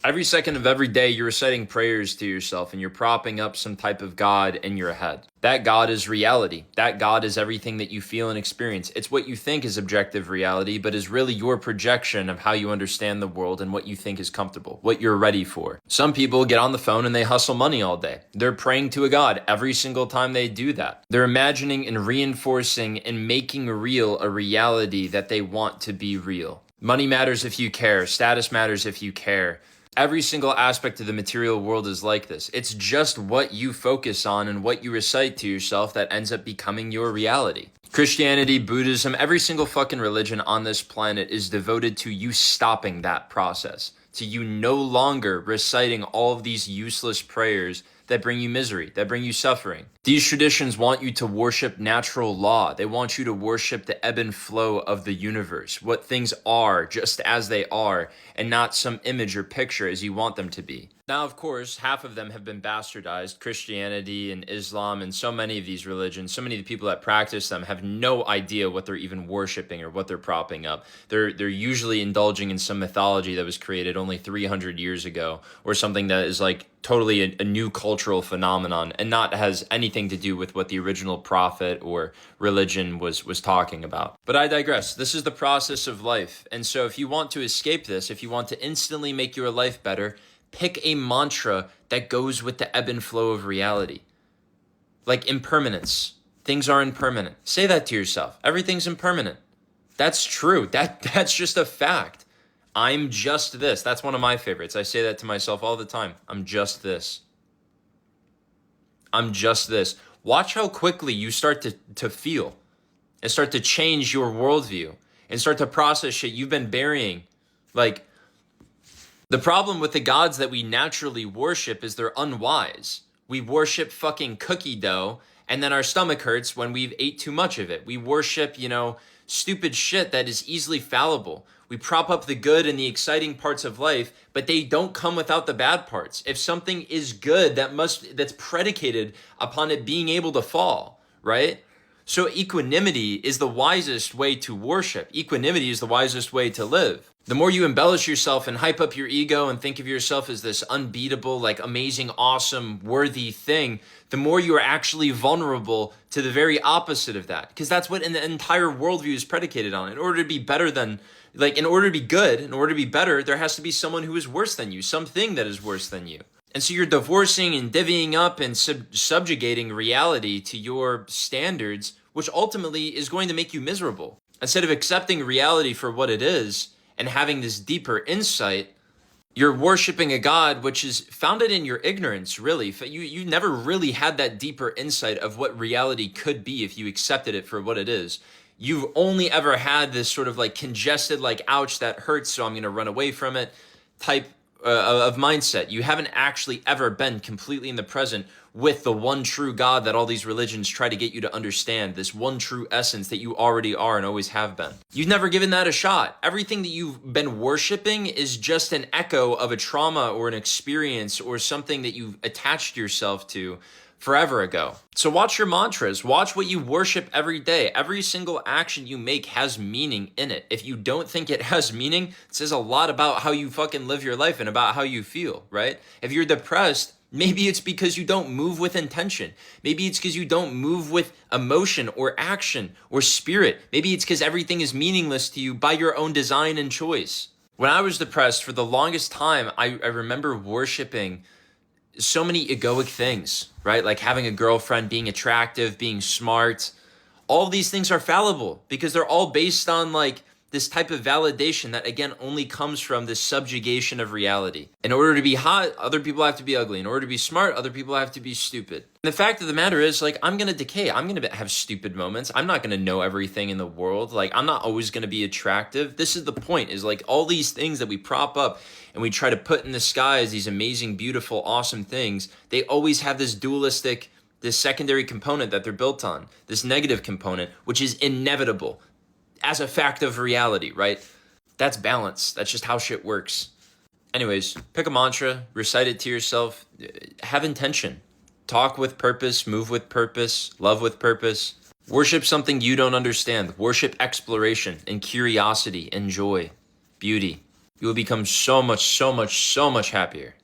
Every second of every day, you're reciting prayers to yourself and you're propping up some type of God in your head. That God is reality. That God is everything that you feel and experience. It's what you think is objective reality, but is really your projection of how you understand the world and what you think is comfortable, what you're ready for. Some people get on the phone and they hustle money all day. They're praying to a God every single time they do that. They're imagining and reinforcing and making real a reality that they want to be real. Money matters if you care. Status matters if you care. Every single aspect of the material world is like this. It's just what you focus on and what you recite to yourself that ends up becoming your reality. Christianity, Buddhism, every single fucking religion on this planet is devoted to you stopping that process, to you no longer reciting all of these useless prayers that bring you misery, that bring you suffering. These traditions want you to worship natural law. They want you to worship the ebb and flow of the universe, what things are just as they are, and not some image or picture as you want them to be. Now, of course, half of them have been bastardized. Christianity and Islam and so many of these religions, so many of the people that practice them have no idea what they're even worshiping or what they're propping up. They're usually indulging in some mythology that was created only 300 years ago, or something that is like totally a new cultural phenomenon and not has anything to do with what the original prophet or religion was talking about. But I digress. This is the process of life. And so if you want to escape this, if you want to instantly make your life better, pick a mantra that goes with the ebb and flow of reality. Like impermanence. Things are impermanent. Say that to yourself. Everything's impermanent. That's true. That's just a fact. I'm just this. That's one of my favorites. I say that to myself all the time. I'm just this. I'm just this. Watch how quickly you start to feel and start to change your worldview and start to process shit you've been burying. Like, the problem with the gods that we naturally worship is they're unwise. We worship fucking cookie dough, and then our stomach hurts when we've ate too much of it. We worship, stupid shit that is easily fallible. We prop up the good and the exciting parts of life, but they don't come without the bad parts. If something is good, that's predicated upon it being able to fall, right? So equanimity is the wisest way to worship. Equanimity is the wisest way to live. The more you embellish yourself and hype up your ego and think of yourself as this unbeatable, like amazing, awesome, worthy thing, the more you are actually vulnerable to the very opposite of that. Because that's what the entire worldview is predicated on. In order to be better than, in order to be good, in order to be better, there has to be someone who is worse than you, something that is worse than you. And so you're divorcing and divvying up and subjugating reality to your standards, which ultimately is going to make you miserable. Instead of accepting reality for what it is and having this deeper insight, you're worshiping a God which is founded in your ignorance, really. You never really had that deeper insight of what reality could be if you accepted it for what it is. You've only ever had this sort of like congested, like, ouch, that hurts, so I'm going to run away from it type of mindset. You haven't actually ever been completely in the present with the one true God that all these religions try to get you to understand, this one true essence that you already are and always have been. You've never given that a shot. Everything that you've been worshiping is just an echo of a trauma or an experience or something that you've attached yourself to forever ago. So watch your mantras. Watch what you worship every day. Every single action you make has meaning in it. If you don't think it has meaning, it says a lot about how you fucking live your life and about how you feel, right? If you're depressed, maybe it's because you don't move with intention. Maybe it's because you don't move with emotion or action or spirit. Maybe it's because everything is meaningless to you by your own design and choice. When I was depressed, for the longest time, I remember worshiping so many egoic things, right? Like having a girlfriend, being attractive, being smart. All of these things are fallible because they're all based on like this type of validation that, again, only comes from this subjugation of reality. In order to be hot, other people have to be ugly. In order to be smart, other people have to be stupid. And the fact of the matter is, like, I'm going to decay. I'm going to have stupid moments. I'm not going to know everything in the world. Like, I'm not always going to be attractive. This is the point, is like all these things that we prop up and we try to put in the sky as these amazing, beautiful, awesome things, they always have this dualistic, this secondary component that they're built on, this negative component, which is inevitable as a fact of reality, right? That's balance. That's just how shit works. Anyways, pick a mantra, recite it to yourself, have intention. Talk with purpose, move with purpose, love with purpose. Worship something you don't understand. Worship exploration and curiosity and joy, beauty. you will become so much, so much, so much happier.